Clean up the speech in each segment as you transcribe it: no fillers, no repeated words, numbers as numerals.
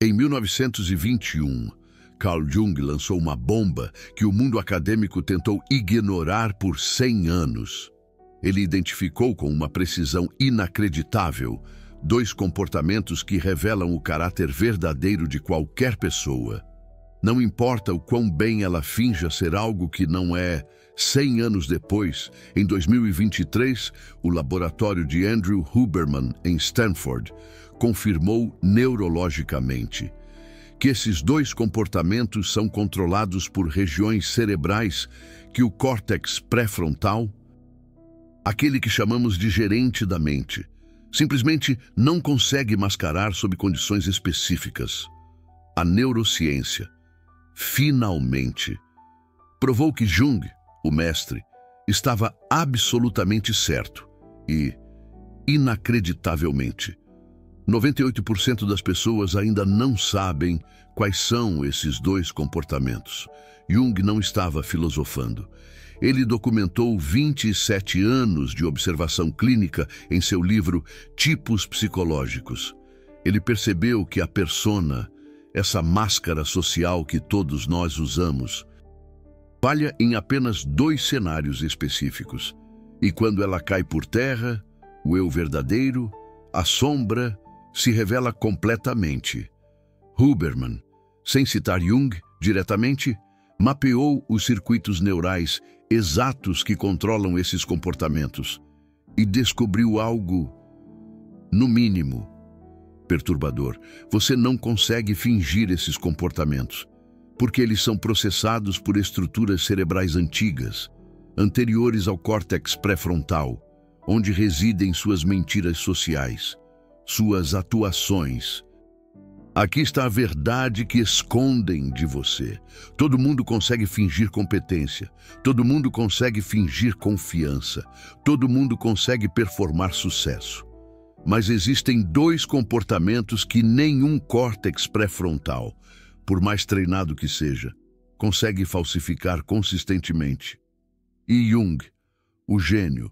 Em 1921, Carl Jung lançou uma bomba que o mundo acadêmico tentou ignorar por 100 anos. Ele identificou com uma precisão inacreditável 2 comportamentos que revelam o caráter verdadeiro de qualquer pessoa. Não importa o quão bem ela finja ser algo que não é, 100 anos depois, em 2023, o laboratório de Andrew Huberman, em Stanford, confirmou neurologicamente que esses 2 comportamentos são controlados por regiões cerebrais que o córtex pré-frontal, aquele que chamamos de gerente da mente, simplesmente não consegue mascarar sob condições específicas. A neurociência, finalmente, provou que Jung, o mestre, estava absolutamente certo e, inacreditavelmente, 98% das pessoas ainda não sabem quais são esses 2 comportamentos. Jung não estava filosofando. Ele documentou 27 anos de observação clínica em seu livro Tipos Psicológicos. Ele percebeu que a persona, essa máscara social que todos nós usamos, falha em apenas 2 cenários específicos. E quando ela cai por terra, o eu verdadeiro, a sombra, se revela completamente. Huberman, sem citar Jung diretamente, mapeou os circuitos neurais exatos que controlam esses comportamentos e descobriu algo, no mínimo, perturbador. Você não consegue fingir esses comportamentos, porque eles são processados por estruturas cerebrais antigas, anteriores ao córtex pré-frontal, onde residem suas mentiras sociais, suas atuações. Aqui está a verdade que escondem de você. Todo mundo consegue fingir competência, todo mundo consegue fingir confiança, todo mundo consegue performar sucesso. Mas existem 2 comportamentos que nenhum córtex pré-frontal, por mais treinado que seja, consegue falsificar consistentemente. E Jung, o gênio,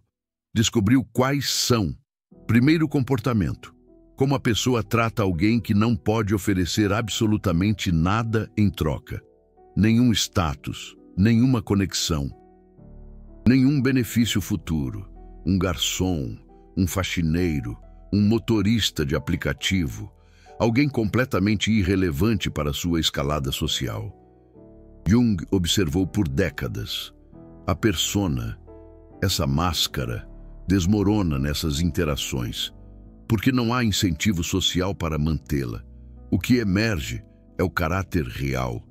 descobriu quais são. Primeiro comportamento: como a pessoa trata alguém que não pode oferecer absolutamente nada em troca. Nenhum status, nenhuma conexão, nenhum benefício futuro. Um garçom, um faxineiro, um motorista de aplicativo, alguém completamente irrelevante para sua escalada social. Jung observou por décadas. A persona, essa máscara, desmorona nessas interações, porque não há incentivo social para mantê-la. O que emerge é o caráter real,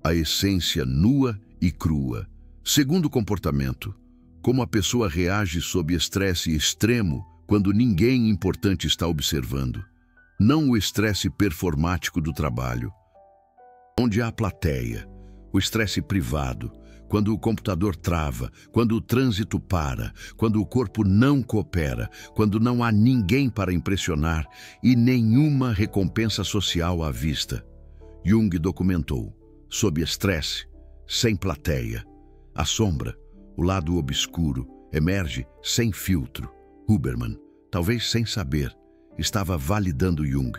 a essência nua e crua. Segundo comportamento: como a pessoa reage sob estresse extremo quando ninguém importante está observando. Não o estresse performático do trabalho, onde há plateia, o estresse privado, quando o computador trava, quando o trânsito para, quando o corpo não coopera, quando não há ninguém para impressionar e nenhuma recompensa social à vista. Jung documentou, sob estresse, sem plateia. A sombra, o lado obscuro, emerge sem filtro. Huberman, talvez sem saber, estava validando Jung.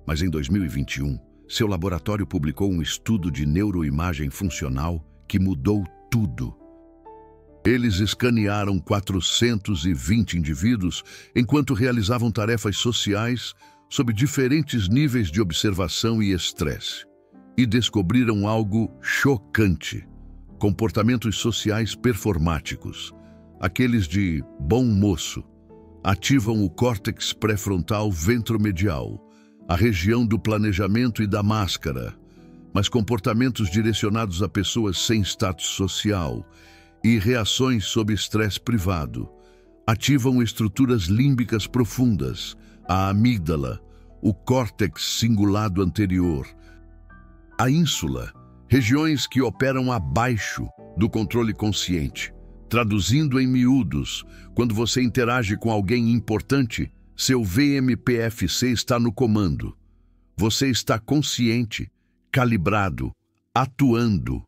Mas em 2021, seu laboratório publicou um estudo de neuroimagem funcional que mudou tudo. Eles escanearam 420 indivíduos enquanto realizavam tarefas sociais sob diferentes níveis de observação e estresse. E descobriram algo chocante: comportamentos sociais performáticos, aqueles de bom moço, ativam o córtex pré-frontal ventromedial, a região do planejamento e da máscara, mas comportamentos direcionados a pessoas sem status social e reações sob estresse privado ativam estruturas límbicas profundas, a amígdala, o córtex cingulado anterior, a ínsula, regiões que operam abaixo do controle consciente. Traduzindo em miúdos, quando você interage com alguém importante, seu VMPFC está no comando. Você está consciente, calibrado, atuando.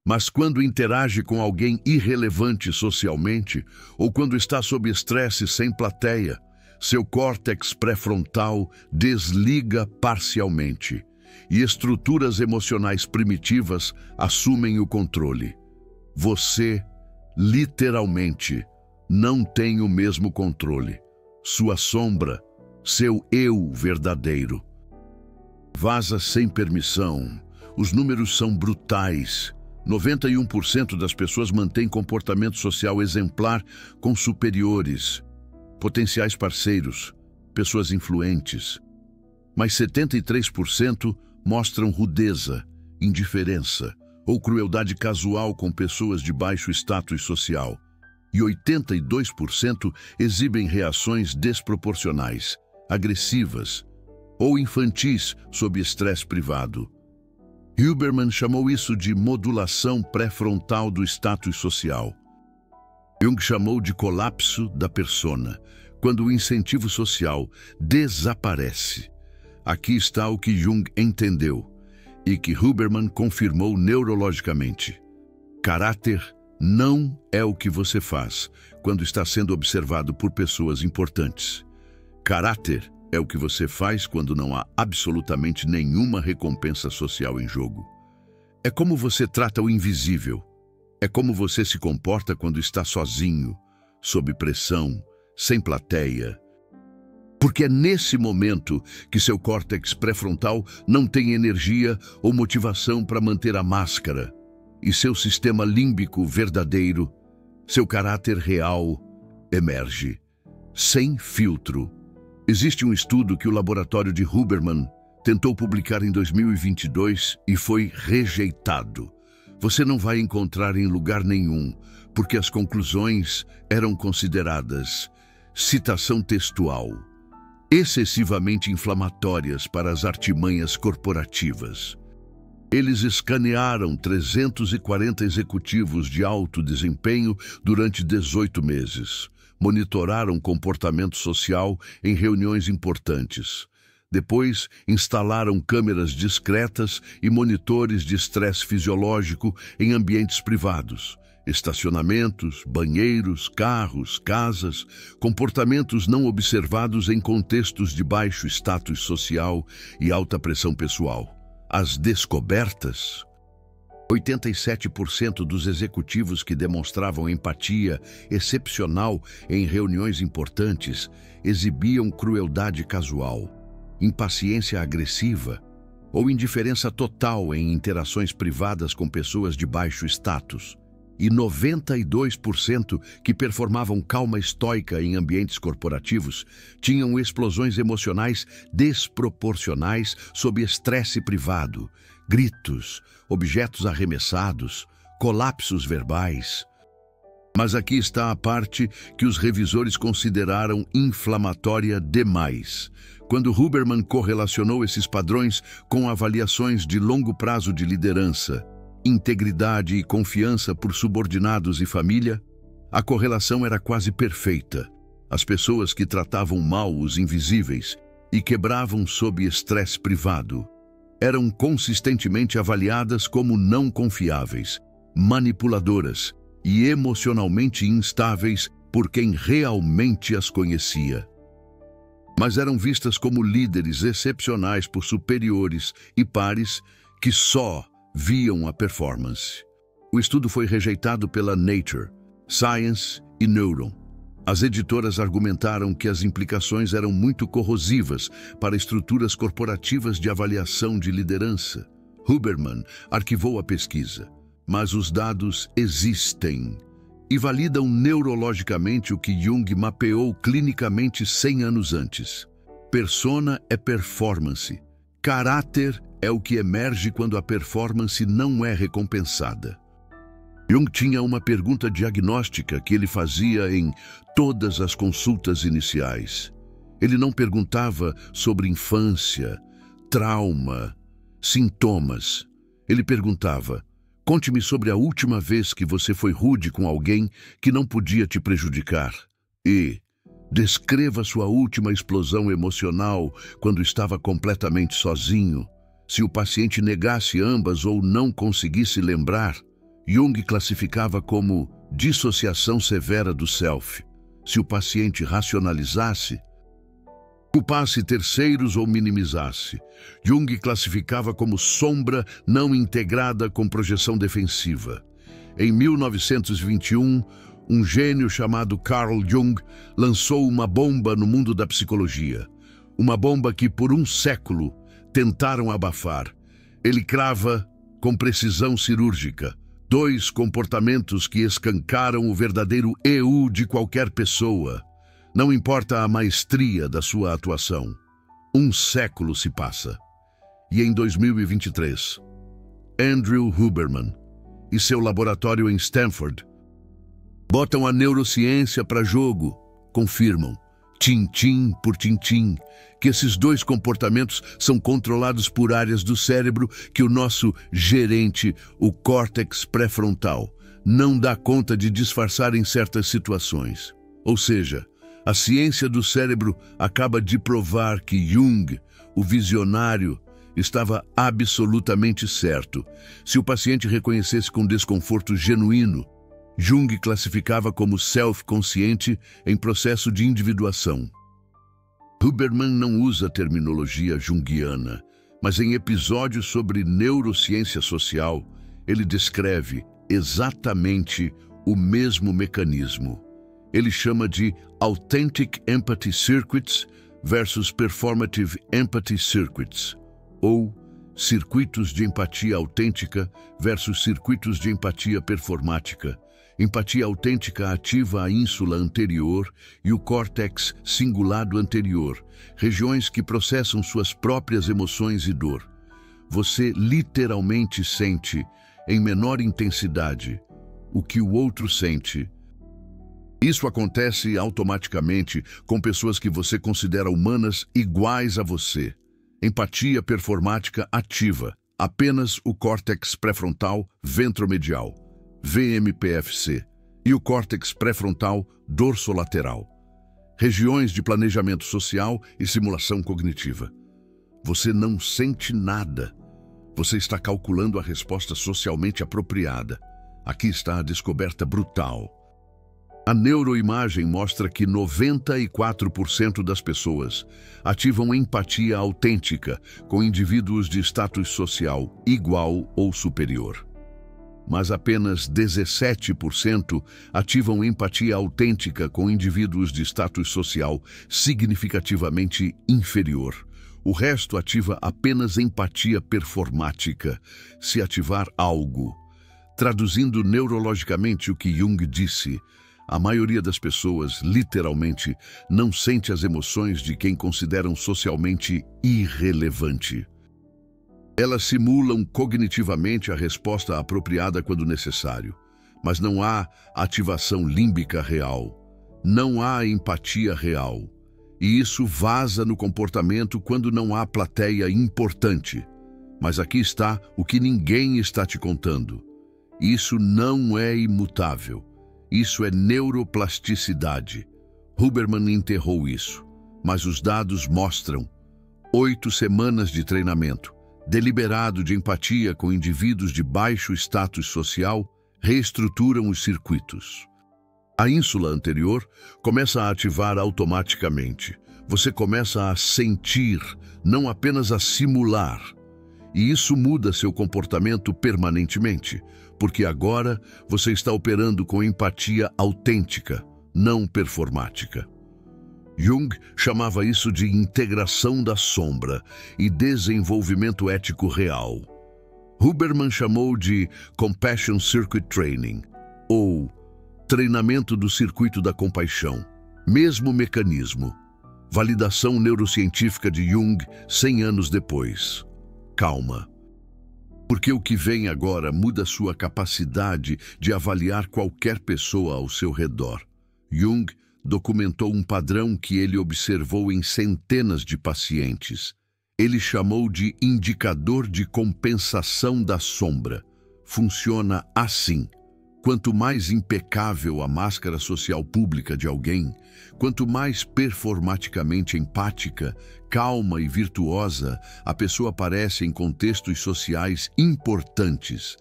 Mas quando interage com alguém irrelevante socialmente, ou quando está sob estresse sem plateia, seu córtex pré-frontal desliga parcialmente. e estruturas emocionais primitivas assumem o controle. Você, literalmente, não tem o mesmo controle. Sua sombra, seu eu verdadeiro, vaza sem permissão. Os números são brutais. 91% das pessoas mantêm comportamento social exemplar com superiores, potenciais parceiros, pessoas influentes. Mas 73% mostram rudeza, indiferença ou crueldade casual com pessoas de baixo status social. E 82% exibem reações desproporcionais, agressivas ou infantis sob estresse privado. Huberman chamou isso de modulação pré-frontal do status social. Jung chamou de colapso da persona, quando o incentivo social desaparece. Aqui está o que Jung entendeu e que Huberman confirmou neurologicamente. Caráter não é o que você faz quando está sendo observado por pessoas importantes. Caráter é o que você faz quando não há absolutamente nenhuma recompensa social em jogo. É como você trata o invisível. É como você se comporta quando está sozinho, sob pressão, sem plateia. Porque é nesse momento que seu córtex pré-frontal não tem energia ou motivação para manter a máscara, e seu sistema límbico verdadeiro, seu caráter real, emerge, sem filtro. Existe um estudo que o laboratório de Huberman tentou publicar em 2022 e foi rejeitado. Você não vai encontrar em lugar nenhum, porque as conclusões eram consideradas, citação textual, excessivamente inflamatórias para as artimanhas corporativas. Eles escanearam 340 executivos de alto desempenho durante 18 meses. Monitoraram comportamento social em reuniões importantes. Depois, instalaram câmeras discretas e monitores de estresse fisiológico em ambientes privados, estacionamentos, banheiros, carros, casas, comportamentos não observados em contextos de baixo status social e alta pressão pessoal. As descobertas: 87% dos executivos que demonstravam empatia excepcional em reuniões importantes exibiam crueldade casual, impaciência agressiva ou indiferença total em interações privadas com pessoas de baixo status. E 92% que performavam calma estoica em ambientes corporativos tinham explosões emocionais desproporcionais sob estresse privado, gritos, objetos arremessados, colapsos verbais. Mas aqui está a parte que os revisores consideraram inflamatória demais. Quando Huberman correlacionou esses padrões com avaliações de longo prazo de liderança, integridade e confiança por subordinados e família, a correlação era quase perfeita. As pessoas que tratavam mal os invisíveis e quebravam sob estresse privado eram consistentemente avaliadas como não confiáveis, manipuladoras e emocionalmente instáveis por quem realmente as conhecia. Mas eram vistas como líderes excepcionais por superiores e pares que só viam a performance. O estudo foi rejeitado pela Nature, Science e Neuron. As editoras argumentaram que as implicações eram muito corrosivas para estruturas corporativas de avaliação de liderança. Huberman arquivou a pesquisa, mas os dados existem e validam neurologicamente o que Jung mapeou clinicamente 100 anos antes. Persona é performance. Caráter é o que emerge quando a performance não é recompensada. Jung tinha uma pergunta diagnóstica que ele fazia em todas as consultas iniciais. Ele não perguntava sobre infância, trauma, sintomas. Ele perguntava: conte-me sobre a última vez que você foi rude com alguém que não podia te prejudicar. E descreva sua última explosão emocional quando estava completamente sozinho. Se o paciente negasse ambas ou não conseguisse lembrar, Jung classificava como dissociação severa do self. Se o paciente racionalizasse, culpasse terceiros ou minimizasse. Jung classificava como sombra não integrada com projeção defensiva. Em 1921, um gênio chamado Carl Jung lançou uma bomba no mundo da psicologia. Uma bomba que por um século tentaram abafar. Ele crava com precisão cirúrgica 2 comportamentos que escancaram o verdadeiro eu de qualquer pessoa. Não importa a maestria da sua atuação. Um século se passa. E em 2023, Andrew Huberman e seu laboratório em Stanford botam a neurociência para jogo, confirmam, tintim por tintim, que esses 2 comportamentos são controlados por áreas do cérebro que o nosso gerente, o córtex pré-frontal, não dá conta de disfarçar em certas situações. Ou seja, a ciência do cérebro acaba de provar que Jung, o visionário, estava absolutamente certo. Se o paciente reconhecesse com desconforto genuíno, Jung classificava como self-consciente em processo de individuação. Huberman não usa a terminologia junguiana, mas em episódios sobre neurociência social, ele descreve exatamente o mesmo mecanismo. Ele chama de Authentic Empathy Circuits versus Performative Empathy Circuits, ou circuitos de empatia autêntica versus circuitos de empatia performática. Empatia autêntica ativa a ínsula anterior e o córtex cingulado anterior, regiões que processam suas próprias emoções e dor. Você literalmente sente, em menor intensidade, o que o outro sente. Isso acontece automaticamente com pessoas que você considera humanas iguais a você. Empatia performática ativa apenas o córtex pré-frontal ventromedial, VMPFC, e o córtex pré-frontal dorsolateral, regiões de planejamento social e simulação cognitiva. Você não sente nada. Você está calculando a resposta socialmente apropriada. Aqui está a descoberta brutal. A neuroimagem mostra que 94% das pessoas ativam empatia autêntica com indivíduos de status social igual ou superior. Mas apenas 17% ativam empatia autêntica com indivíduos de status social significativamente inferior. O resto ativa apenas empatia performática, se ativar algo. Traduzindo neurologicamente o que Jung disse, a maioria das pessoas, literalmente, não sente as emoções de quem consideram socialmente irrelevante. Elas simulam cognitivamente a resposta apropriada quando necessário, mas não há ativação límbica real, não há empatia real, e isso vaza no comportamento quando não há plateia importante. Mas aqui está o que ninguém está te contando. Isso não é imutável. Isso é neuroplasticidade. Huberman enterrou isso, mas os dados mostram 8 semanas de treinamento deliberado de empatia com indivíduos de baixo status social reestruturam os circuitos. A ínsula anterior começa a ativar automaticamente. Você começa a sentir, não apenas a simular. E isso muda seu comportamento permanentemente, porque agora você está operando com empatia autêntica, não performática. Jung chamava isso de integração da sombra e desenvolvimento ético real. Huberman chamou de Compassion Circuit Training, ou treinamento do circuito da compaixão. Mesmo mecanismo. Validação neurocientífica de Jung 100 anos depois. Calma. Porque o que vem agora muda sua capacidade de avaliar qualquer pessoa ao seu redor. Jung documentou um padrão que ele observou em centenas de pacientes. Ele chamou de indicador de compensação da sombra. Funciona assim. Quanto mais impecável a máscara social pública de alguém, quanto mais performaticamente empática, calma e virtuosa a pessoa parece em contextos sociais importantes,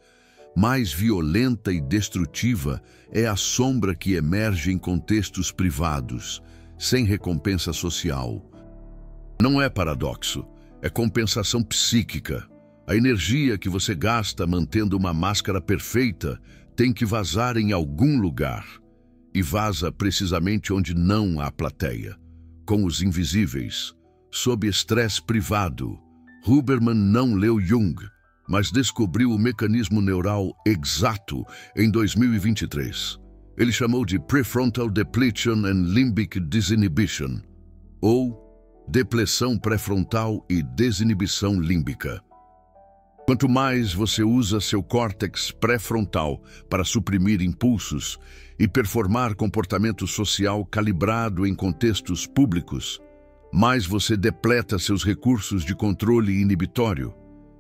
mais violenta e destrutiva é a sombra que emerge em contextos privados, sem recompensa social. Não é paradoxo, é compensação psíquica. A energia que você gasta mantendo uma máscara perfeita tem que vazar em algum lugar. E vaza precisamente onde não há plateia, com os invisíveis, sob estresse privado. Huberman não leu Jung, mas descobriu o mecanismo neural exato em 2023. Ele chamou de Prefrontal Depletion and Limbic Disinhibition, ou depressão pré-frontal e desinibição límbica. Quanto mais você usa seu córtex pré-frontal para suprimir impulsos e performar comportamento social calibrado em contextos públicos, mais você depleta seus recursos de controle inibitório.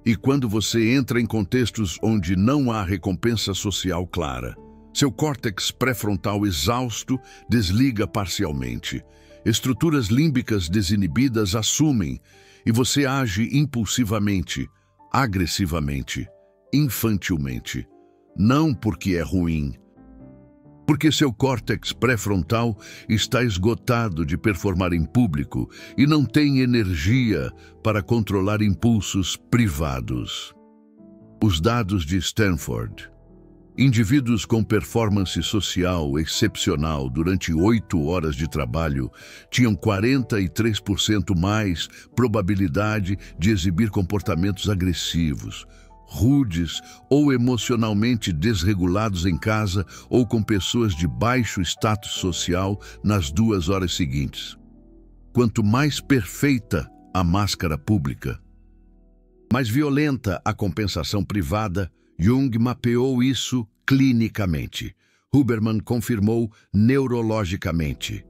E quando você entra em contextos onde não há recompensa social clara, seu córtex pré-frontal exausto desliga parcialmente. Estruturas límbicas desinibidas assumem e você age impulsivamente, agressivamente, infantilmente. Não porque é ruim, porque seu córtex pré-frontal está esgotado de performar em público e não tem energia para controlar impulsos privados. Os dados de Stanford. Indivíduos com performance social excepcional durante 8 horas de trabalho tinham 43% mais probabilidade de exibir comportamentos agressivos, rudes ou emocionalmente desregulados em casa ou com pessoas de baixo status social nas 2 horas seguintes. Quanto mais perfeita a máscara pública, mais violenta a compensação privada. Jung mapeou isso clinicamente. Huberman confirmou neurologicamente.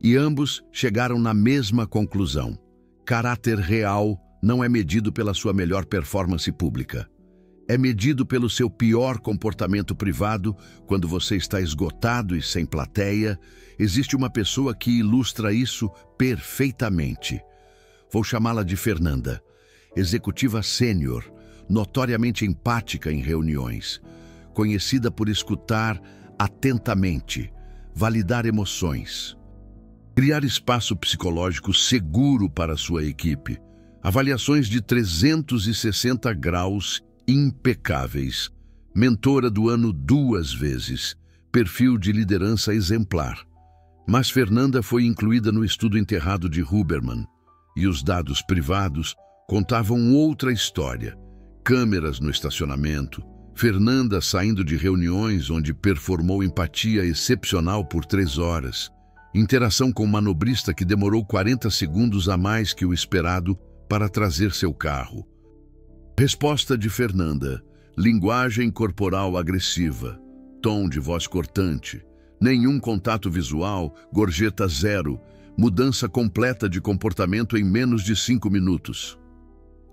E ambos chegaram na mesma conclusão. Caráter real não é medido pela sua melhor performance pública. É medido pelo seu pior comportamento privado. Quando você está esgotado e sem plateia, existe uma pessoa que ilustra isso perfeitamente. Vou chamá-la de Fernanda, executiva sênior, notoriamente empática em reuniões, conhecida por escutar atentamente, validar emoções, criar espaço psicológico seguro para sua equipe, avaliações de 360 graus impecáveis, mentora do ano 2 vezes, perfil de liderança exemplar. Mas Fernanda foi incluída no estudo enterrado de Huberman, e os dados privados contavam outra história. Câmeras no estacionamento, Fernanda saindo de reuniões onde performou empatia excepcional por 3 horas, interação com um manobrista que demorou 40 segundos a mais que o esperado para trazer seu carro. Resposta de Fernanda: linguagem corporal agressiva, tom de voz cortante, nenhum contato visual, gorjeta 0, mudança completa de comportamento em menos de 5 minutos.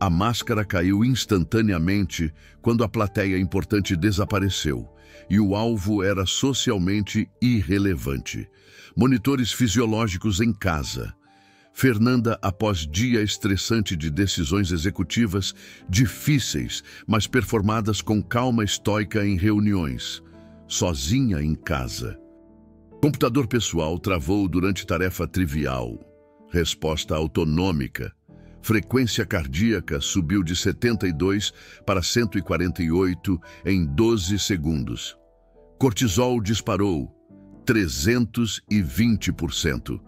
A máscara caiu instantaneamente quando a plateia importante desapareceu e o alvo era socialmente irrelevante. Monitores fisiológicos em casa. Fernanda, após dia estressante de decisões executivas difíceis, mas performadas com calma estoica em reuniões, sozinha em casa. Computador pessoal travou durante tarefa trivial. Resposta autonômica. Frequência cardíaca subiu de 72 para 148 em 12 segundos. Cortisol disparou 320%.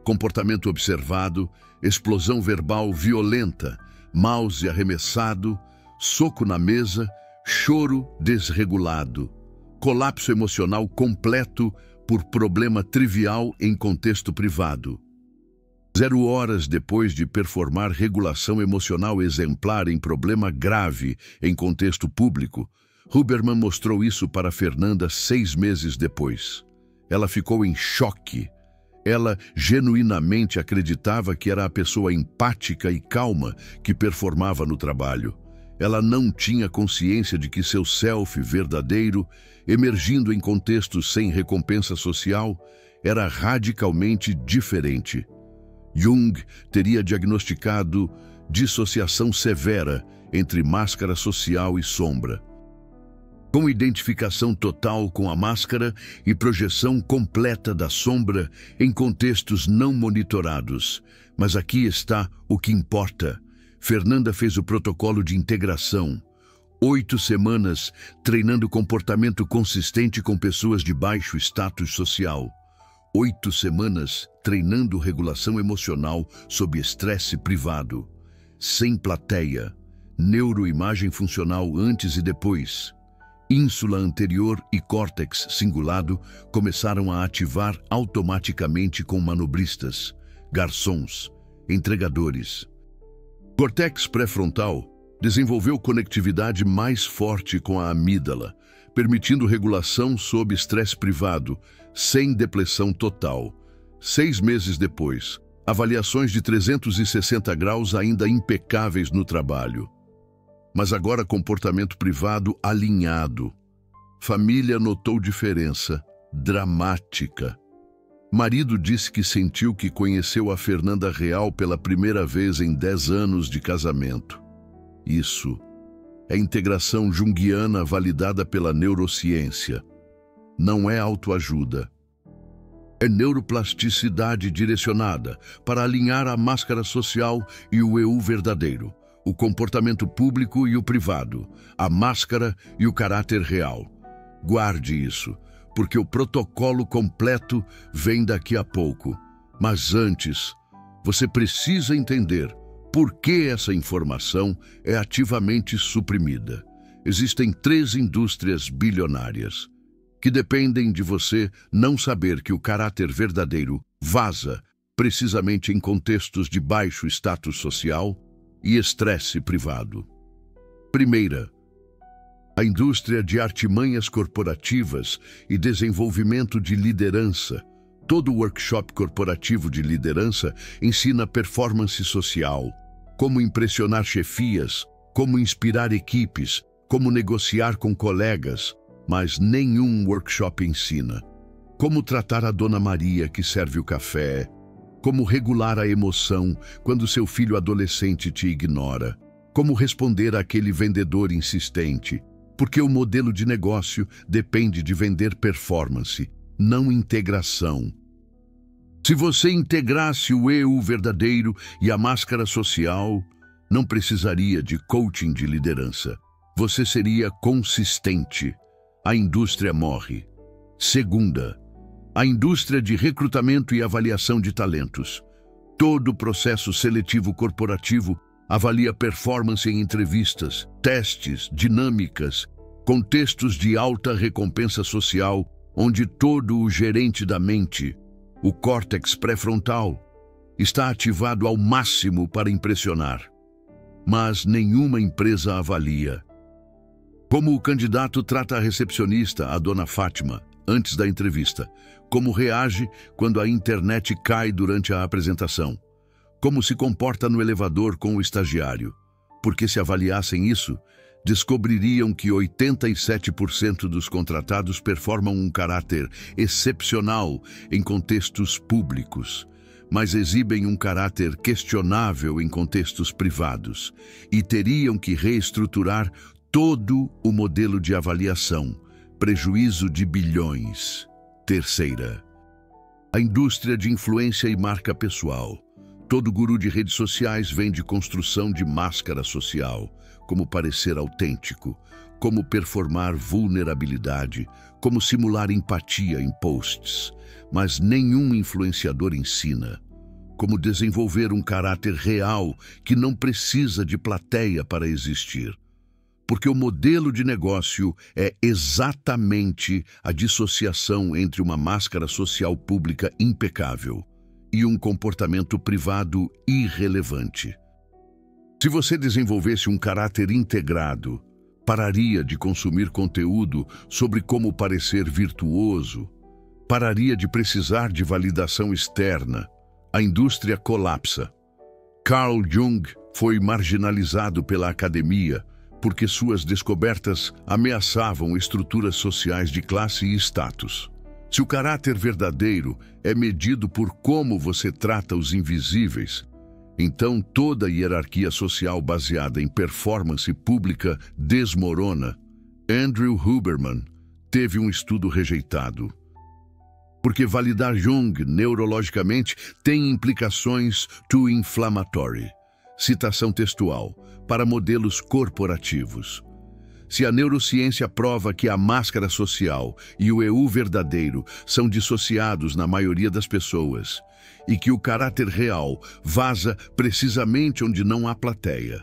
Comportamento observado, explosão verbal violenta, mouse arremessado, soco na mesa, choro desregulado, colapso emocional completo por problema trivial em contexto privado. 0 horas depois de performar regulação emocional exemplar em problema grave em contexto público, Huberman mostrou isso para Fernanda 6 meses depois. Ela ficou em choque. Ela genuinamente acreditava que era a pessoa empática e calma que performava no trabalho. Ela não tinha consciência de que seu self verdadeiro, emergindo em contextos sem recompensa social, era radicalmente diferente. Jung teria diagnosticado dissociação severa entre máscara social e sombra. com identificação total com a máscara e projeção completa da sombra em contextos não monitorados. Mas aqui está o que importa. Fernanda fez o protocolo de integração. 8 semanas treinando comportamento consistente com pessoas de baixo status social. 8 semanas treinando regulação emocional sob estresse privado. Sem plateia. Neuroimagem funcional antes e depois. Ínsula anterior e córtex cingulado começaram a ativar automaticamente com manobristas, garçons, entregadores. Córtex pré-frontal desenvolveu conectividade mais forte com a amígdala, permitindo regulação sob estresse privado, sem depressão total. 6 meses depois, avaliações de 360 graus ainda impecáveis no trabalho. Mas agora comportamento privado alinhado. Família notou diferença dramática. Marido disse que sentiu que conheceu a Fernanda real pela primeira vez em 10 anos de casamento. Isso é integração junguiana validada pela neurociência. Não é autoajuda. É neuroplasticidade direcionada para alinhar a máscara social e o eu verdadeiro, o comportamento público e o privado, a máscara e o caráter real. Guarde isso, porque o protocolo completo vem daqui a pouco. Mas antes, você precisa entender por que essa informação é ativamente suprimida. Existem 3 indústrias bilionárias que dependem de você não saber que o caráter verdadeiro vaza precisamente em contextos de baixo status social e estresse privado. Primeira, a indústria de artimanhas corporativas e desenvolvimento de liderança. Todo workshop corporativo de liderança ensina performance social, como impressionar chefias, como inspirar equipes, como negociar com colegas, mas nenhum workshop ensina como tratar a Dona Maria que serve o café, como regular a emoção quando seu filho adolescente te ignora, como responder àquele vendedor insistente, porque o modelo de negócio depende de vender performance, não integração. Se você integrasse o eu verdadeiro e a máscara social, não precisaria de coaching de liderança. Você seria consistente. A indústria morre. Segunda, a indústria de recrutamento e avaliação de talentos. Todo o processo seletivo corporativo avalia performance em entrevistas, testes, dinâmicas, contextos de alta recompensa social, onde todo o gerente da mente, o córtex pré-frontal, está ativado ao máximo para impressionar. Mas nenhuma empresa avalia como o candidato trata a recepcionista, a dona Fátima, antes da entrevista, como reage quando a internet cai durante a apresentação, como se comporta no elevador com o estagiário, porque se avaliassem isso, descobririam que 87% dos contratados performam um caráter excepcional em contextos públicos, mas exibem um caráter questionável em contextos privados e teriam que reestruturar todo o modelo de avaliação, prejuízo de bilhões. Terceira, a indústria de influência e marca pessoal. Todo guru de redes sociais vende construção de máscara social, como parecer autêntico, como performar vulnerabilidade, como simular empatia em posts. Mas nenhum influenciador ensina como desenvolver um caráter real que não precisa de plateia para existir. Porque o modelo de negócio é exatamente a dissociação entre uma máscara social pública impecável e um comportamento privado irrelevante. Se você desenvolvesse um caráter integrado, pararia de consumir conteúdo sobre como parecer virtuoso, pararia de precisar de validação externa. A indústria colapsa. Carl Jung foi marginalizado pela academia porque suas descobertas ameaçavam estruturas sociais de classe e status. Se o caráter verdadeiro é medido por como você trata os invisíveis, então toda hierarquia social baseada em performance pública desmorona. Andrew Huberman teve um estudo rejeitado, porque validar Jung neurologicamente tem implicações too inflammatory. Citação textual, para modelos corporativos. Se a neurociência prova que a máscara social e o eu verdadeiro são dissociados na maioria das pessoas, e que o caráter real vaza precisamente onde não há plateia,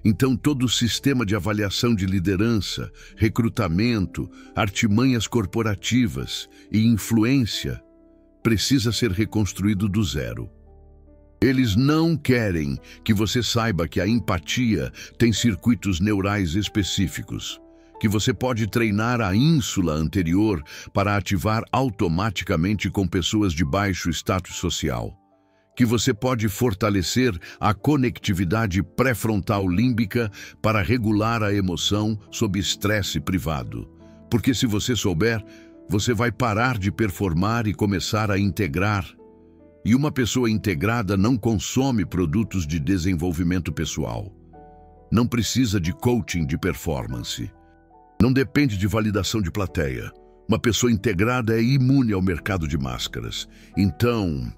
então todo o sistema de avaliação de liderança, recrutamento, artimanhas corporativas e influência precisa ser reconstruído do zero. Eles não querem que você saiba que a empatia tem circuitos neurais específicos, que você pode treinar a ínsula anterior para ativar automaticamente com pessoas de baixo status social, que você pode fortalecer a conectividade pré-frontal límbica para regular a emoção sob estresse privado. Porque se você souber, você vai parar de performar e começar a integrar. E uma pessoa integrada não consome produtos de desenvolvimento pessoal. Não precisa de coaching de performance. Não depende de validação de plateia. Uma pessoa integrada é imune ao mercado de máscaras. Então,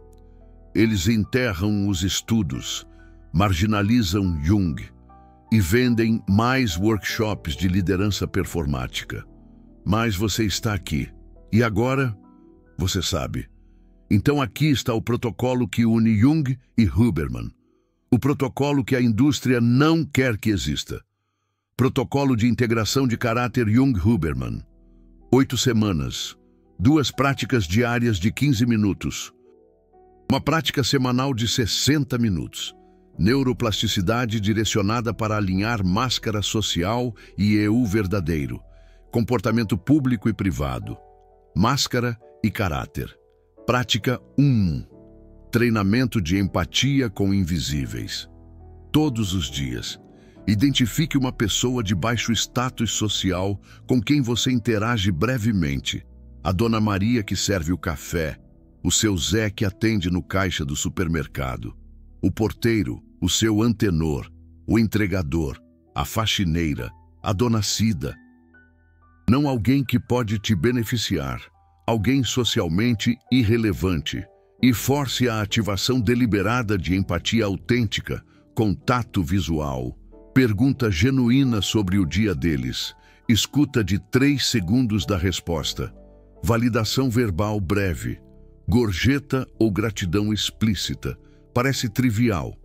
eles enterram os estudos, marginalizam Jung e vendem mais workshops de liderança performática. Mas você está aqui. E agora, você sabe. Então aqui está o protocolo que une Jung e Huberman. O protocolo que a indústria não quer que exista. Protocolo de integração de caráter Jung-Huberman. 8 semanas. 2 práticas diárias de 15 minutos. Uma prática semanal de 60 minutos. Neuroplasticidade direcionada para alinhar máscara social e eu verdadeiro. Comportamento público e privado. Máscara e caráter. Prática 1. Treinamento de empatia com invisíveis. Todos os dias, identifique uma pessoa de baixo status social com quem você interage brevemente. A Dona Maria que serve o café, o seu Zé que atende no caixa do supermercado, o porteiro, o seu antenor, o entregador, a faxineira, a Dona Cida. Não alguém que pode te beneficiar. Alguém socialmente irrelevante, e force a ativação deliberada de empatia autêntica, contato visual, pergunta genuína sobre o dia deles, escuta de 3 segundos da resposta, validação verbal breve, gorjeta ou gratidão explícita. Parece trivial,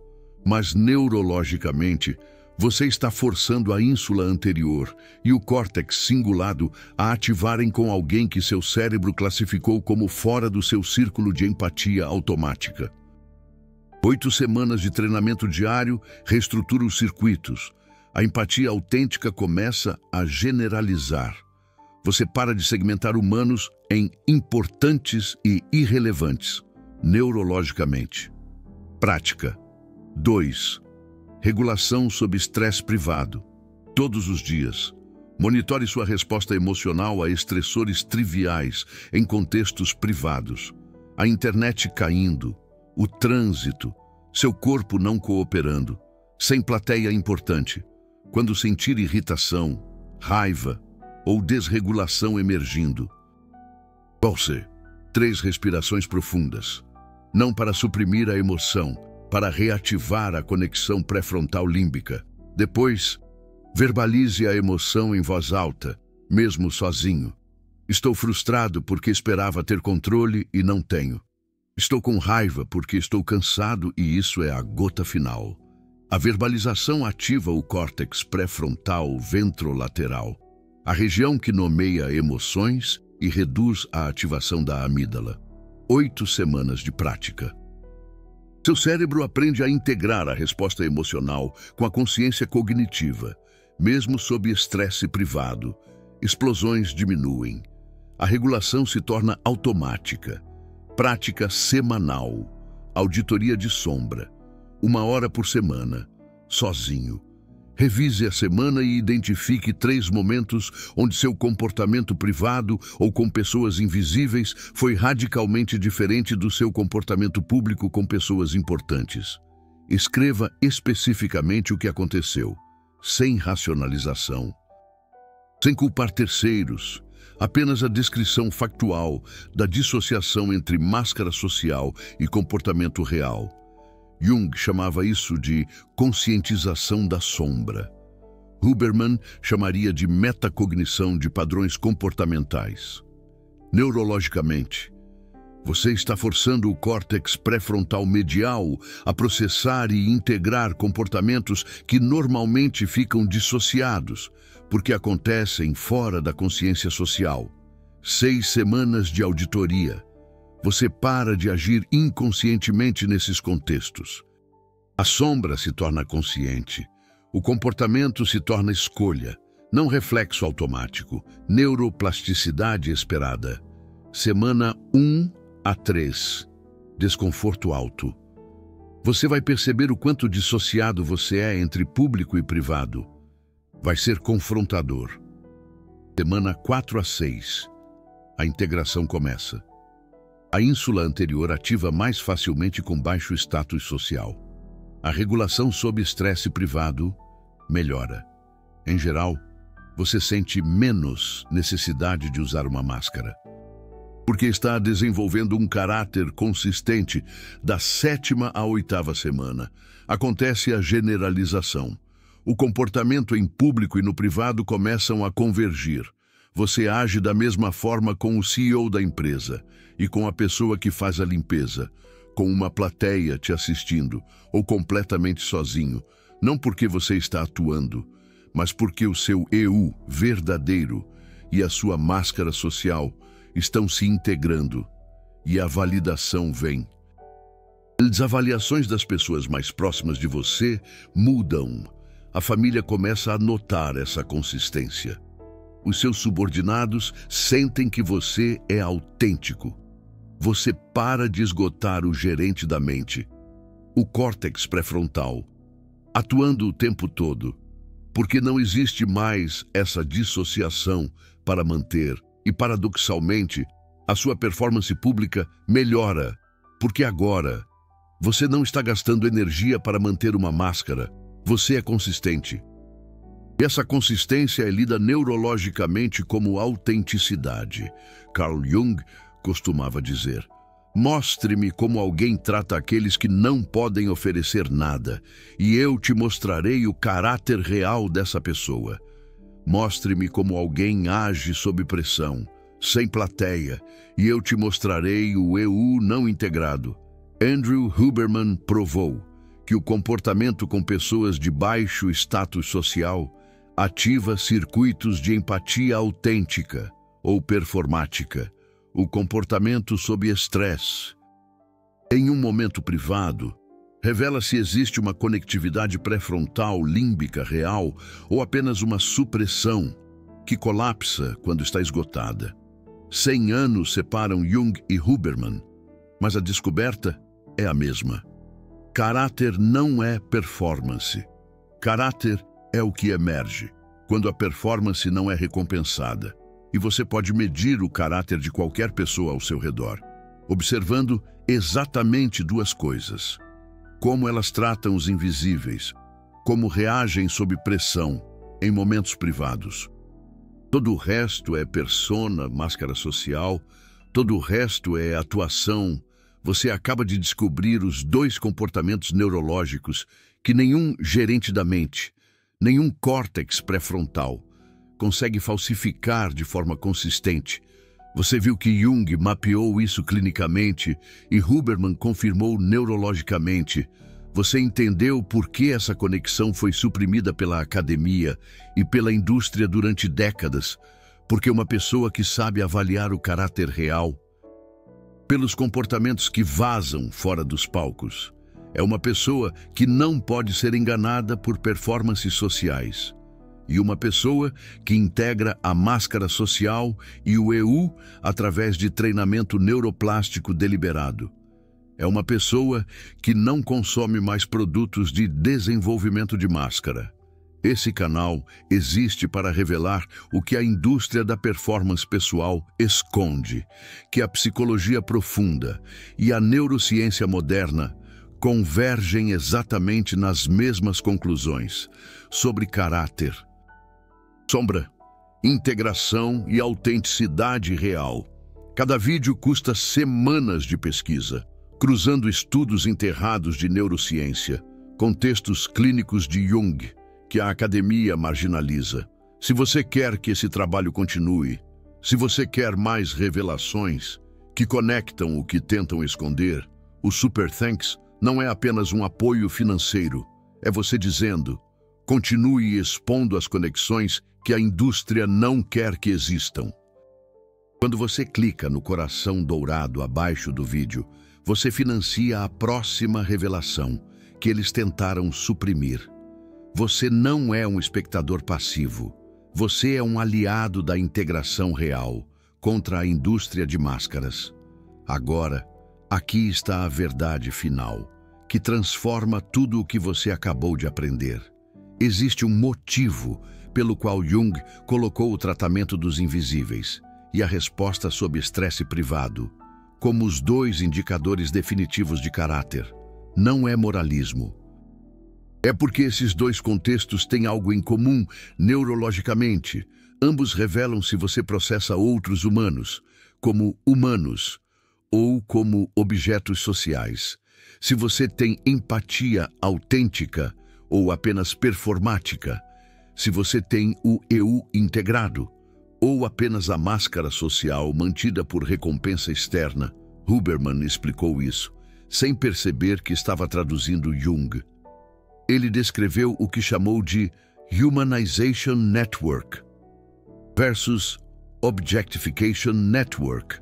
mas neurologicamente, você está forçando a ínsula anterior e o córtex cingulado a ativarem com alguém que seu cérebro classificou como fora do seu círculo de empatia automática. 8 semanas de treinamento diário reestrutura os circuitos. A empatia autêntica começa a generalizar. Você para de segmentar humanos em importantes e irrelevantes, neurologicamente. Prática 2. Regulação sob estresse privado. Todos os dias. Monitore sua resposta emocional a estressores triviais em contextos privados. A internet caindo, o trânsito, seu corpo não cooperando, sem plateia importante. Quando sentir irritação, raiva ou desregulação emergindo. Pulse. 3 respirações profundas. Não para suprimir a emoção, para reativar a conexão pré-frontal límbica. Depois, verbalize a emoção em voz alta, mesmo sozinho. Estou frustrado porque esperava ter controle e não tenho. Estou com raiva porque estou cansado e isso é a gota final. A verbalização ativa o córtex pré-frontal ventrolateral, a região que nomeia emoções e reduz a ativação da amígdala. 8 semanas de prática. Seu cérebro aprende a integrar a resposta emocional com a consciência cognitiva, mesmo sob estresse privado. Explosões diminuem. A regulação se torna automática. Prática semanal. Auditoria de sombra. 1 hora por semana. Sozinho. Revise a semana e identifique 3 momentos onde seu comportamento privado ou com pessoas invisíveis foi radicalmente diferente do seu comportamento público com pessoas importantes. Escreva especificamente o que aconteceu, sem racionalização. sem culpar terceiros, apenas a descrição factual da dissociação entre máscara social e comportamento real. Jung chamava isso de conscientização da sombra. Huberman chamaria de metacognição de padrões comportamentais. Neurologicamente, você está forçando o córtex pré-frontal medial a processar e integrar comportamentos que normalmente ficam dissociados, porque acontecem fora da consciência social. 6 semanas de auditoria. Você para de agir inconscientemente nesses contextos. A sombra se torna consciente. O comportamento se torna escolha, não reflexo automático, neuroplasticidade esperada. Semana 1 a 3. Desconforto alto. Você vai perceber o quanto dissociado você é entre público e privado. Vai ser confrontador. Semana 4 a 6. A integração começa. A ínsula anterior ativa mais facilmente com baixo status social. A regulação sob estresse privado melhora. Em geral, você sente menos necessidade de usar uma máscara, porque está desenvolvendo um caráter consistente da 7ª à 8ª semana. Acontece a generalização. O comportamento em público e no privado começam a convergir. Você age da mesma forma com o CEO da empresa e com a pessoa que faz a limpeza, com uma plateia te assistindo ou completamente sozinho, não porque você está atuando, mas porque o seu eu verdadeiro e a sua máscara social estão se integrando e a validação vem. As avaliações das pessoas mais próximas de você mudam. A família começa a notar essa consistência. Os seus subordinados sentem que você é autêntico. Você para de esgotar o gerente da mente, o córtex pré-frontal, atuando o tempo todo, porque não existe mais essa dissociação para manter. E, paradoxalmente, a sua performance pública melhora, porque agora você não está gastando energia para manter uma máscara, você é consistente. E essa consistência é lida neurologicamente como autenticidade. Carl Jung costumava dizer: mostre-me como alguém trata aqueles que não podem oferecer nada, e eu te mostrarei o caráter real dessa pessoa. Mostre-me como alguém age sob pressão, sem plateia, e eu te mostrarei o eu não integrado. Andrew Huberman provou que o comportamento com pessoas de baixo status social ativa circuitos de empatia autêntica ou performática, o comportamento sob estresse. Em um momento privado, revela se existe uma conectividade pré-frontal límbica real ou apenas uma supressão que colapsa quando está esgotada. 100 anos separam Jung e Huberman, mas a descoberta é a mesma. Caráter não é performance. Caráter é o que emerge quando a performance não é recompensada. E você pode medir o caráter de qualquer pessoa ao seu redor, observando exatamente 2 coisas: como elas tratam os invisíveis, como reagem sob pressão em momentos privados. Todo o resto é persona, máscara social, todo o resto é atuação. Você acaba de descobrir os 2 comportamentos neurológicos que nenhum gerente da mente, nenhum córtex pré-frontal consegue falsificar de forma consistente. Você viu que Jung mapeou isso clinicamente e Huberman confirmou neurologicamente. Você entendeu por que essa conexão foi suprimida pela academia e pela indústria durante décadas, porque uma pessoa que sabe avaliar o caráter real pelos comportamentos que vazam fora dos palcos é uma pessoa que não pode ser enganada por performances sociais. E uma pessoa que integra a máscara social e o eu através de treinamento neuroplástico deliberado. É uma pessoa que não consome mais produtos de desenvolvimento de máscara. Esse canal existe para revelar o que a indústria da performance pessoal esconde, que a psicologia profunda e a neurociência moderna convergem exatamente nas mesmas conclusões sobre caráter. Sombra integração e autenticidade real. Cada vídeo custa semanas de pesquisa, cruzando estudos enterrados de neurociência, contextos clínicos de Jung, que a academia marginaliza. Se você quer que esse trabalho continue, se você quer mais revelações que conectam o que tentam esconder, o Super Thanks não é apenas um apoio financeiro, é você dizendo: continue expondo as conexões que a indústria não quer que existam. Quando você clica no coração dourado abaixo do vídeo, você financia a próxima revelação que eles tentaram suprimir. Você não é um espectador passivo. Você é um aliado da integração real contra a indústria de máscaras. Agora, aqui está a verdade final, que transforma tudo o que você acabou de aprender. Existe um motivo pelo qual Jung colocou o tratamento dos invisíveis e a resposta sob estresse privado como os dois indicadores definitivos de caráter. Não é moralismo. É porque esses dois contextos têm algo em comum neurologicamente. Ambos revelam se você processa outros humanos como humanos ou como objetos sociais. Se você tem empatia autêntica ou apenas performática. Se você tem o eu integrado ou apenas a máscara social mantida por recompensa externa. Huberman explicou isso, sem perceber que estava traduzindo Jung. Ele descreveu o que chamou de Humanization Network versus Objectification Network.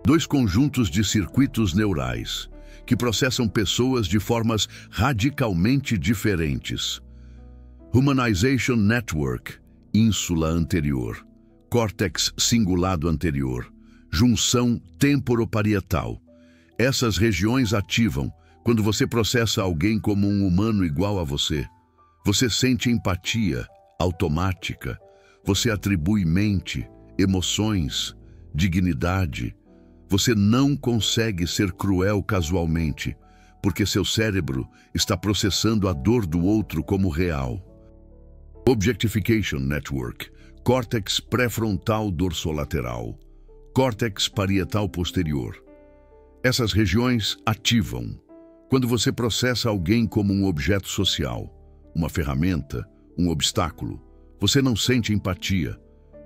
Dois conjuntos de circuitos neurais que processam pessoas de formas radicalmente diferentes. Humanization Network, ínsula anterior, córtex cingulado anterior, junção temporoparietal. Essas regiões ativam quando você processa alguém como um humano igual a você. Você sente empatia automática. Você atribui mente, emoções, dignidade. Você não consegue ser cruel casualmente, porque seu cérebro está processando a dor do outro como real. Objectification Network, córtex pré-frontal dorsolateral, córtex parietal posterior. Essas regiões ativam quando você processa alguém como um objeto social, uma ferramenta, um obstáculo. Você não sente empatia.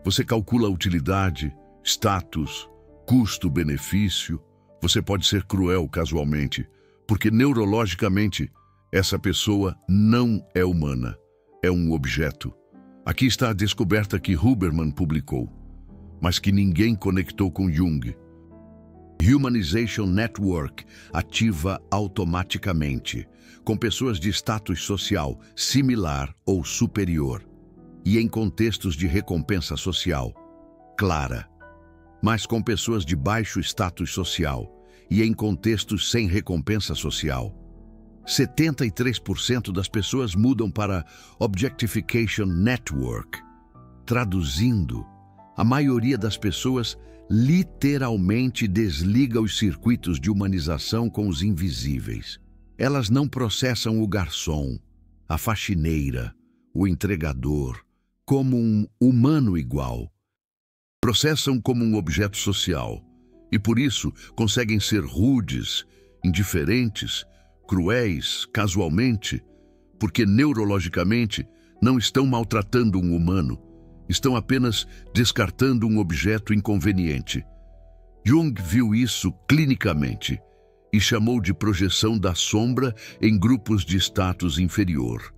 Você calcula utilidade, status, custo-benefício. Você pode ser cruel casualmente, porque neurologicamente essa pessoa não é humana, é um objeto. Aqui está a descoberta que Huberman publicou, mas que ninguém conectou com Jung. Humanization Network ativa automaticamente, com pessoas de status social similar ou superior, e em contextos de recompensa social clara, mas com pessoas de baixo status social e em contextos sem recompensa social. 73% das pessoas mudam para Objectification Network. Traduzindo, a maioria das pessoas literalmente desliga os circuitos de humanização com os invisíveis. Elas não processam o garçom, a faxineira, o entregador, como um humano igual. Processam como um objeto social e, por isso, conseguem ser rudes, indiferentes, cruéis, casualmente, porque neurologicamente não estão maltratando um humano, estão apenas descartando um objeto inconveniente. Jung viu isso clinicamente e chamou de projeção da sombra em grupos de status inferior.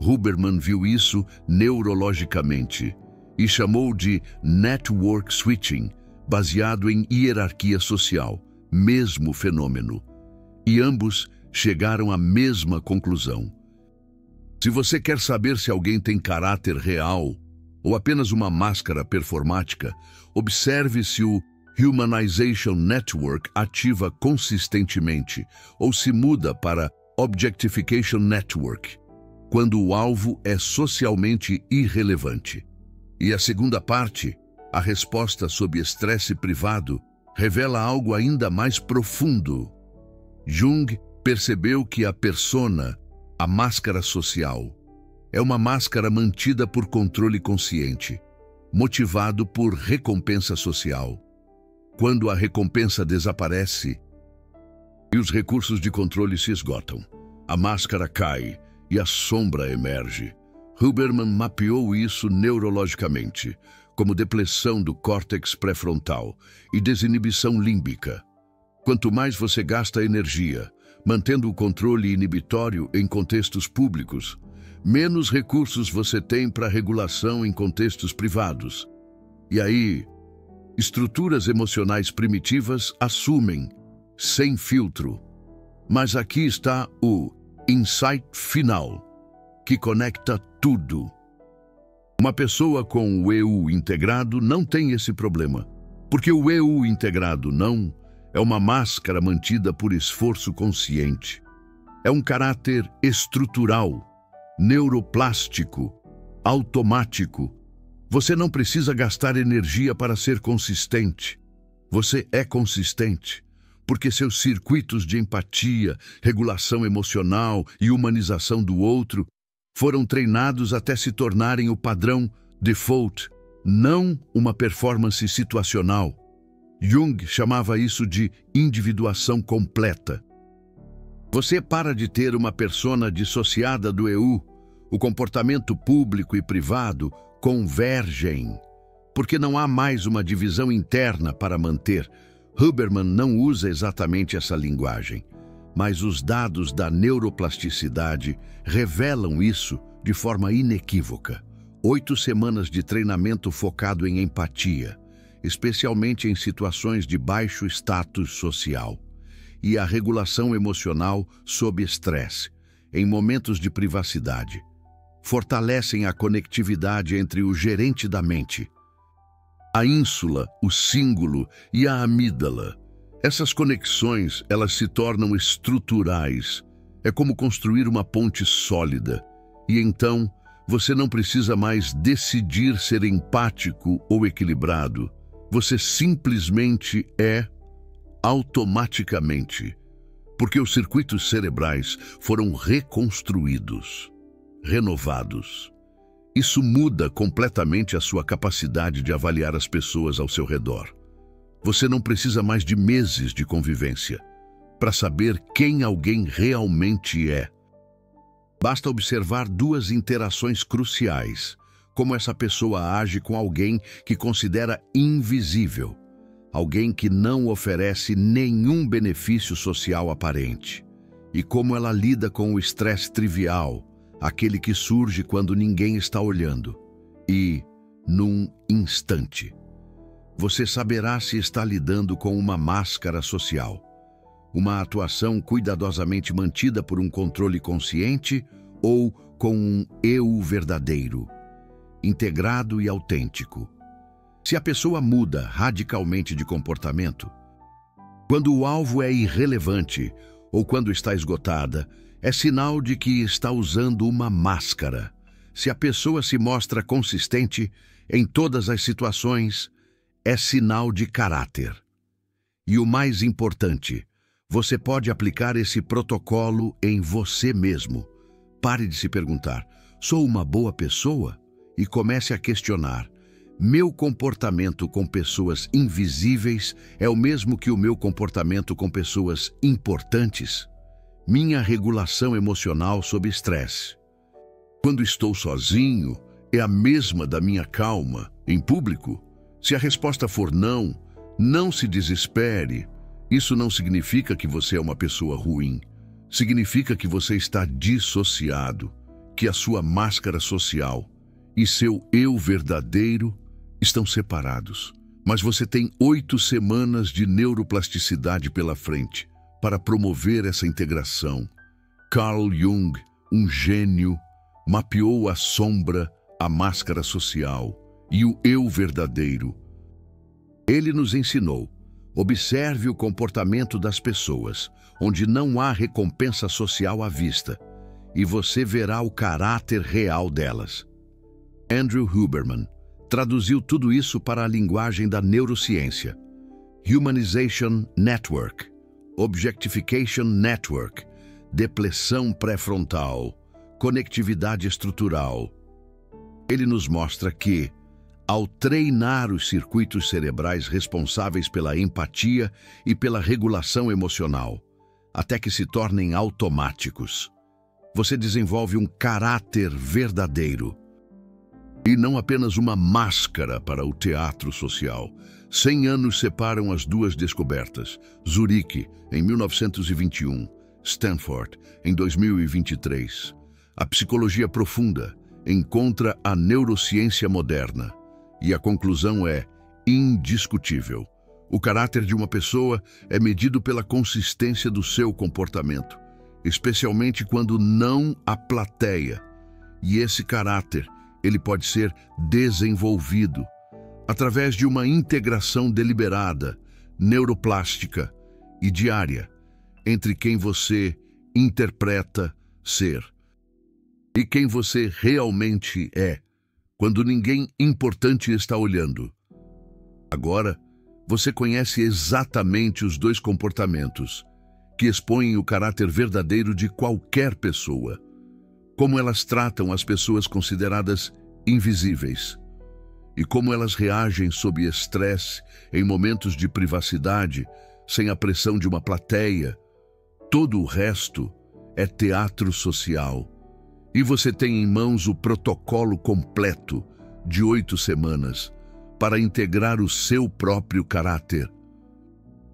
Huberman viu isso neurologicamente e chamou de network switching, baseado em hierarquia social, mesmo fenômeno. E ambos chegaram à mesma conclusão. Se você quer saber se alguém tem caráter real ou apenas uma máscara performática, observe se o Humanization Network ativa consistentemente ou se muda para Objectification Network, quando o alvo é socialmente irrelevante. E a segunda parte, a resposta sob estresse privado, revela algo ainda mais profundo. Jung percebeu que a persona, a máscara social, é uma máscara mantida por controle consciente. motivado por recompensa social. Quando a recompensa desaparece e os recursos de controle se esgotam, a máscara cai e a sombra emerge. Huberman mapeou isso neurologicamente, como depressão do córtex pré-frontal e desinibição límbica. Quanto mais você gasta energia, mantendo o controle inibitório em contextos públicos, menos recursos você tem para regulação em contextos privados. E aí, estruturas emocionais primitivas assumem, sem filtro. Mas aqui está o insight final, que conecta tudo. Uma pessoa com o eu integrado não tem esse problema, porque o eu integrado não é uma máscara mantida por esforço consciente. É um caráter estrutural, neuroplástico, automático. Você não precisa gastar energia para ser consistente. Você é consistente, porque seus circuitos de empatia, regulação emocional e humanização do outro foram treinados até se tornarem o padrão default, não uma performance situacional. Jung chamava isso de individuação completa. Você para de ter uma persona dissociada do eu. O comportamento público e privado convergem, porque não há mais uma divisão interna para manter. Huberman não usa exatamente essa linguagem, mas os dados da neuroplasticidade revelam isso de forma inequívoca. 8 semanas de treinamento focado em empatia, especialmente em situações de baixo status social, e a regulação emocional sob estresse, em momentos de privacidade, fortalecem a conectividade entre o gerente da mente, a ínsula, o cíngulo e a amígdala. Essas conexões, elas se tornam estruturais. É como construir uma ponte sólida. E então, você não precisa mais decidir ser empático ou equilibrado. Você simplesmente é automaticamente, porque os circuitos cerebrais foram reconstruídos, renovados. Isso muda completamente a sua capacidade de avaliar as pessoas ao seu redor. Você não precisa mais de meses de convivência para saber quem alguém realmente é. Basta observar 2 interações cruciais, como essa pessoa age com alguém que considera invisível, alguém que não oferece nenhum benefício social aparente, e como ela lida com o estresse trivial, aquele que surge quando ninguém está olhando. E, num instante, você saberá se está lidando com uma máscara social, uma atuação cuidadosamente mantida por um controle consciente ou com um eu verdadeiro, integrado e autêntico. Se a pessoa muda radicalmente de comportamento, quando o alvo é irrelevante ou quando está esgotada, é sinal de que está usando uma máscara. Se a pessoa se mostra consistente em todas as situações, é sinal de caráter. E o mais importante, você pode aplicar esse protocolo em você mesmo. Pare de se perguntar, sou uma boa pessoa? E comece a questionar, meu comportamento com pessoas invisíveis é o mesmo que o meu comportamento com pessoas importantes? Minha regulação emocional sob estresse, quando estou sozinho, é a mesma da minha calma em público? Se a resposta for não, não se desespere. Isso não significa que você é uma pessoa ruim. Significa que você está dissociado, que a sua máscara social e seu eu verdadeiro estão separados. Mas você tem 8 semanas de neuroplasticidade pela frente para promover essa integração. Carl Jung, um gênio, mapeou a sombra, a máscara social e o eu verdadeiro. Ele nos ensinou: observe o comportamento das pessoas, onde não há recompensa social à vista, e você verá o caráter real delas. Andrew Huberman traduziu tudo isso para a linguagem da neurociência. Humanization Network, Objectification Network, depressão pré-frontal, conectividade estrutural. Ele nos mostra que ao treinar os circuitos cerebrais responsáveis pela empatia e pela regulação emocional, até que se tornem automáticos. Você desenvolve um caráter verdadeiro e não apenas uma máscara para o teatro social. 100 anos separam as duas descobertas. Zurique, em 1921, Stanford, em 2023. A psicologia profunda encontra a neurociência moderna. E a conclusão é indiscutível. O caráter de uma pessoa é medido pela consistência do seu comportamento, especialmente quando não há plateia. E esse caráter, ele pode ser desenvolvido através de uma integração deliberada, neuroplástica e diária entre quem você interpreta ser e quem você realmente é, quando ninguém importante está olhando. Agora, você conhece exatamente os dois comportamentos que expõem o caráter verdadeiro de qualquer pessoa. Como elas tratam as pessoas consideradas invisíveis e como elas reagem sob estresse em momentos de privacidade, sem a pressão de uma plateia. Todo o resto é teatro social. E você tem em mãos o protocolo completo de 8 semanas para integrar o seu próprio caráter,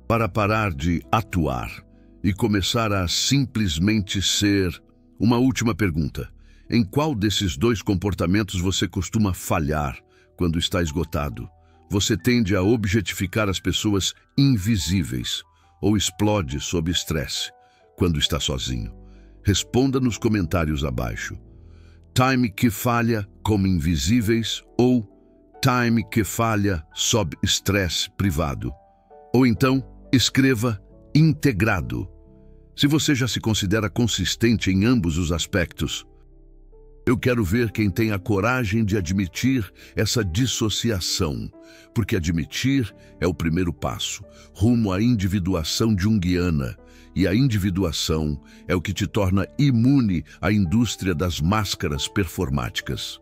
para parar de atuar e começar a simplesmente ser. Uma última pergunta. Em qual desses dois comportamentos você costuma falhar quando está esgotado? Você tende a objetificar as pessoas invisíveis ou explode sob estresse quando está sozinho? Responda nos comentários abaixo. Time que falha como invisíveis ou time que falha sob estresse privado? Ou então, escreva integrado. Se você já se considera consistente em ambos os aspectos, eu quero ver quem tem a coragem de admitir essa dissociação, porque admitir é o primeiro passo, rumo à individuação junguiana, e a individuação é o que te torna imune à indústria das máscaras performáticas.